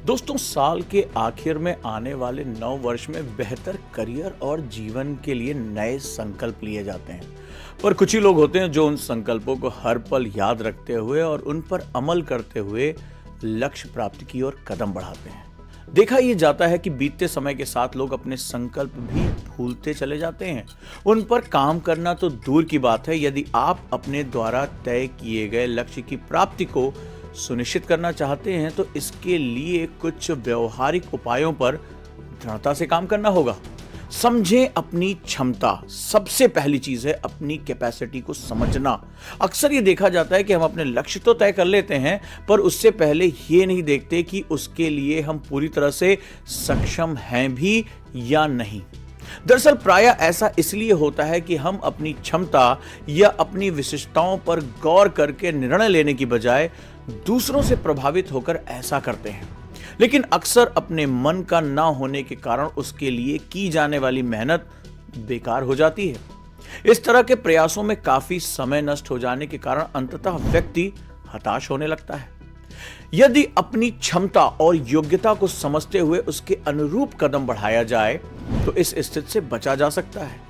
दोस्तों, साल के आखिर में आने वाले नव वर्ष में बेहतर करियर और जीवन के लिए नए संकल्प लिए जाते हैं। पर कुछ ही लोग होते हैं जो उन संकल्पों को हर पल याद रखते हुए और उन पर अमल करते हुए लक्ष्य प्राप्ति की ओर कदम बढ़ाते हैं। देखा यह जाता है कि बीतते समय के साथ लोग अपने संकल्प भी भूलते चले जाते हैं। उन पर काम करना तो दूर की बात है, यदि आप अपने द्वारा तय किए गए लक्ष्य की प्राप्ति को सुनिश्चित करना चाहते हैं तो इसके लिए कुछ व्यवहारिक उपायों पर दृढ़ता से काम करना होगा। समझें अपनी क्षमता। सबसे पहली चीज है अपनी कैपेसिटी को समझना। अक्सर ये देखा जाता है कि हम अपने लक्ष्य तो तय कर लेते हैं, पर उससे पहले ये नहीं देखते कि उसके लिए हम पूरी तरह से सक्षम हैं भी या नहीं। दरअसल प्रायः ऐसा इसलिए होता है कि हम अपनी क्षमता या अपनी विशेषताओं पर गौर करके निर्णय लेने की बजाय दूसरों से प्रभावित होकर ऐसा करते हैं। लेकिन अक्सर अपने मन का ना होने के कारण उसके लिए की जाने वाली मेहनत बेकार हो जाती है। इस तरह के प्रयासों में काफी समय नष्ट हो जाने के कारण अंततः व्यक्ति हताश होने लगता है। यदि अपनी क्षमता और योग्यता को समझते हुए उसके अनुरूप कदम बढ़ाया जाए तो इस स्थिति से बचा जा सकता है।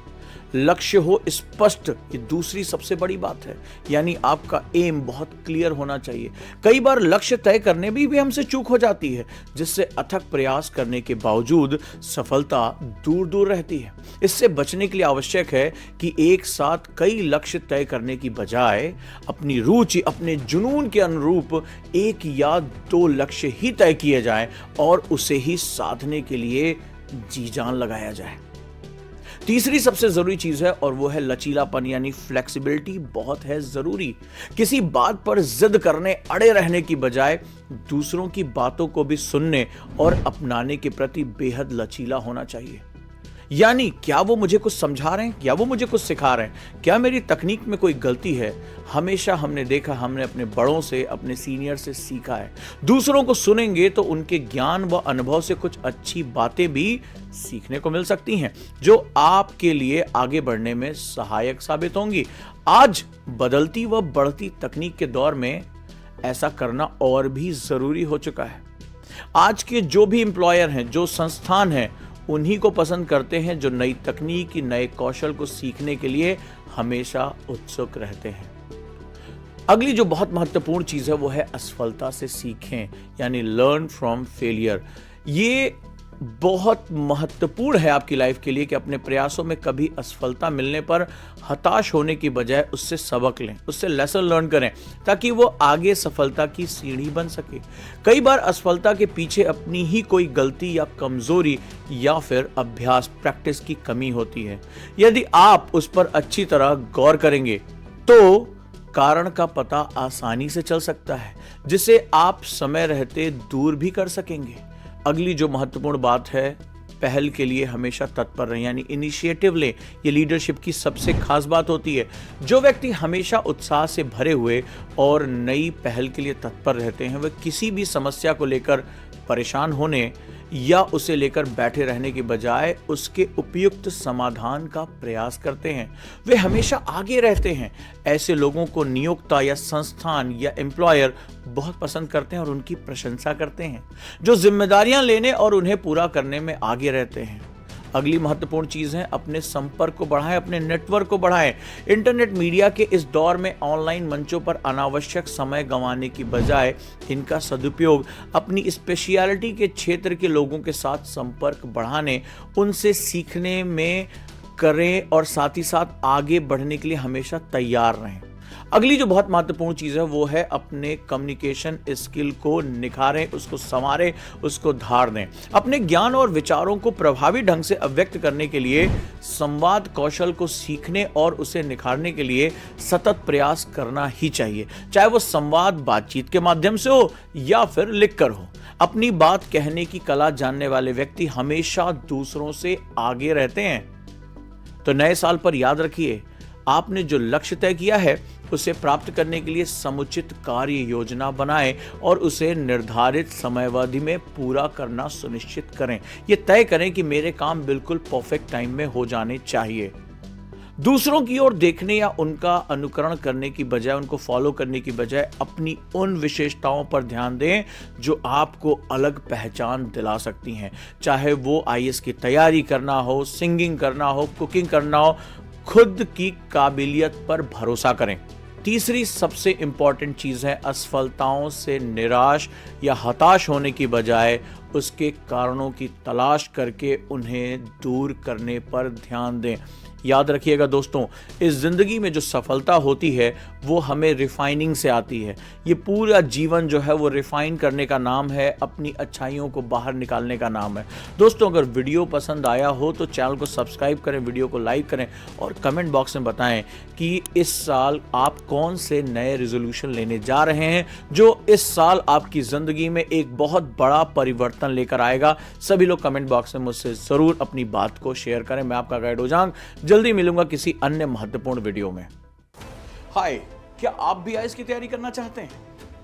लक्ष्य हो स्पष्ट, ये दूसरी सबसे बड़ी बात है। यानी आपका एम बहुत क्लियर होना चाहिए। कई बार लक्ष्य तय करने में भी हमसे चूक हो जाती है, जिससे अथक प्रयास करने के बावजूद सफलता दूर दूर रहती है। इससे बचने के लिए आवश्यक है कि एक साथ कई लक्ष्य तय करने की बजाय अपनी रुचि, अपने जुनून के अनुरूप एक या दो लक्ष्य ही तय किए जाएं और उसे ही साधने के लिए जी जान लगाया जाए। तीसरी सबसे जरूरी चीज है और वो है लचीलापन, यानी फ्लेक्सिबिलिटी बहुत है जरूरी। किसी बात पर जिद करने, अड़े रहने की बजाय दूसरों की बातों को भी सुनने और अपनाने के प्रति बेहद लचीला होना चाहिए। यानी क्या वो मुझे कुछ समझा रहे हैं, क्या वो मुझे कुछ सिखा रहे हैं, क्या मेरी तकनीक में कोई गलती है। हमेशा हमने देखा, हमने अपने बड़ों से, अपने सीनियर से सीखा है। दूसरों को सुनेंगे तो उनके ज्ञान व अनुभव से कुछ अच्छी बातें भी सीखने को मिल सकती हैं जो आपके लिए आगे बढ़ने में सहायक साबित होंगी। आज बदलती व बढ़ती तकनीक के दौर में ऐसा करना और भी जरूरी हो चुका है। आज के जो भी एम्प्लॉयर हैं, जो संस्थान हैं, उन्हीं को पसंद करते हैं जो नई तकनीक, नए कौशल को सीखने के लिए हमेशा उत्सुक रहते हैं। अगली जो बहुत महत्वपूर्ण चीज है वो है असफलता से सीखें, यानी लर्न फ्रॉम फेलियर। ये बहुत महत्वपूर्ण है आपकी लाइफ के लिए कि अपने प्रयासों में कभी असफलता मिलने पर हताश होने की बजाय उससे सबक लें, उससे लेसन लर्न करें, ताकि वो आगे सफलता की सीढ़ी बन सके। कई बार असफलता के पीछे अपनी ही कोई गलती या कमजोरी या फिर अभ्यास, प्रैक्टिस की कमी होती है। यदि आप उस पर अच्छी तरह गौर करेंगे तो कारण का पता आसानी से चल सकता है, जिसे आप समय रहते दूर भी कर सकेंगे। अगली जो महत्वपूर्ण बात है, पहल के लिए हमेशा तत्पर रहें, यानी इनिशिएटिव लें। ये लीडरशिप की सबसे खास बात होती है। जो व्यक्ति हमेशा उत्साह से भरे हुए और नई पहल के लिए तत्पर रहते हैं, वे किसी भी समस्या को लेकर परेशान होने या उसे लेकर बैठे रहने की बजाय उसके उपयुक्त समाधान का प्रयास करते हैं। वे हमेशा आगे रहते हैं। ऐसे लोगों को नियोक्ता या संस्थान या एम्प्लॉयर बहुत पसंद करते हैं और उनकी प्रशंसा करते हैं, जो जिम्मेदारियां लेने और उन्हें पूरा करने में आगे रहते हैं। अगली महत्वपूर्ण चीज है अपने संपर्क को बढ़ाएं, अपने नेटवर्क को बढ़ाएं। इंटरनेट मीडिया के इस दौर में ऑनलाइन मंचों पर अनावश्यक समय गंवाने की बजाय इनका सदुपयोग अपनी स्पेशलिटी के क्षेत्र के लोगों के साथ संपर्क बढ़ाने, उनसे सीखने में करें और साथ ही साथ आगे बढ़ने के लिए हमेशा तैयार रहें। अगली जो बहुत महत्वपूर्ण चीज है वो है अपने कम्युनिकेशन स्किल को निखारें, उसको संवारें, उसको धार दें। अपने ज्ञान और विचारों को प्रभावी ढंग से अभिव्यक्त करने के लिए संवाद कौशल को सीखने और उसे निखारने के लिए सतत प्रयास करना ही चाहिए, चाहे वो संवाद बातचीत के माध्यम से हो या फिर लिखकर हो। अपनी बात कहने की कला जानने वाले व्यक्ति हमेशा दूसरों से आगे रहते हैं। तो नए साल पर याद रखिए, आपने जो लक्ष्य तय किया है उसे प्राप्त करने के लिए समुचित कार्य योजना बनाएं और उसे निर्धारित समयावधि में पूरा करना सुनिश्चित करें। यह तय करें कि मेरे काम बिल्कुल परफेक्ट टाइम में हो जाने चाहिए। दूसरों की ओर देखने या उनका अनुकरण करने की बजाय, उनको फॉलो करने की बजाय अपनी उन विशेषताओं पर ध्यान दें जो आपको अलग पहचान दिला सकती हैं। चाहे वो आईएएस की तैयारी करना हो, सिंगिंग करना हो, कुकिंग करना हो, खुद की काबिलियत पर भरोसा करें। तीसरी सबसे इंपॉर्टेंट चीज है, असफलताओं से निराश या हताश होने की बजाय उसके कारणों की तलाश करके उन्हें दूर करने पर ध्यान दें। याद रखिएगा दोस्तों, इस जिंदगी में जो सफलता होती है वो हमें रिफाइनिंग से आती है। ये पूरा जीवन जो है वो रिफाइन करने का नाम है, अपनी अच्छाइयों को बाहर निकालने का नाम है। दोस्तों, अगर वीडियो पसंद आया हो तो चैनल को सब्सक्राइब करें, वीडियो को लाइक करें और कमेंट बॉक्स में बताएं कि इस साल आप कौन से नए रेजोल्यूशन लेने जा रहे हैं जो इस साल आपकी जिंदगी में एक बहुत बड़ा परिवर्तन लेकर आएगा। सभी लोग कमेंट बॉक्स में मुझसे जरूर अपनी बात को शेयर करें। मैं आपका गाइड ओजांग जल्दी मिलूंगा किसी अन्य महत्वपूर्ण वीडियो में। हाय, क्या आप भी आईएएस की तैयारी करना चाहते हैं?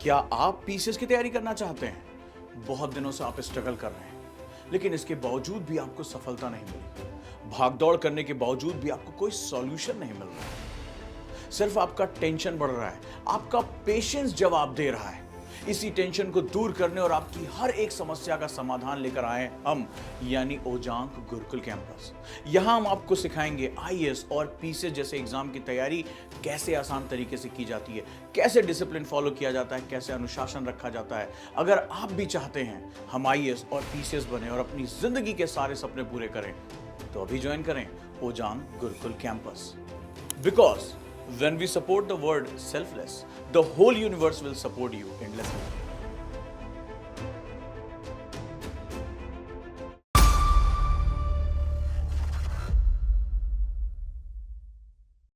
क्या आप पीसीएस की तैयारी करना चाहते हैं? बहुत दिनों से आप स्ट्रगल कर रहे हैं, लेकिन इसके बावजूद भी आपको सफलता नहीं मिली। भागदौड़ करने के बावजूद भी आपको कोई सॉल्यूशन नहीं मिल रहा। सिर्फ आपका टेंशन बढ़ रहा है, आपका पेशेंस जवाब दे रहा है। इसी टेंशन को दूर करने और आपकी हर एक समस्या का समाधान लेकर आए हम, यानी ओजांग गुरुकुल कैंपस। यहां हम आपको सिखाएंगे आईएएस और पीसीएस जैसे एग्जाम की तैयारी कैसे आसान तरीके से की जाती है, कैसे डिसिप्लिन फॉलो किया जाता है, कैसे अनुशासन रखा जाता है। अगर आप भी चाहते हैं हम आईएएस और पीसीएस बने और अपनी जिंदगी के सारे सपने पूरे करें, तो अभी ज्वाइन करें Ojaank Gurukul campus. Because when we support the word selfless, the whole universe will support you endlessly.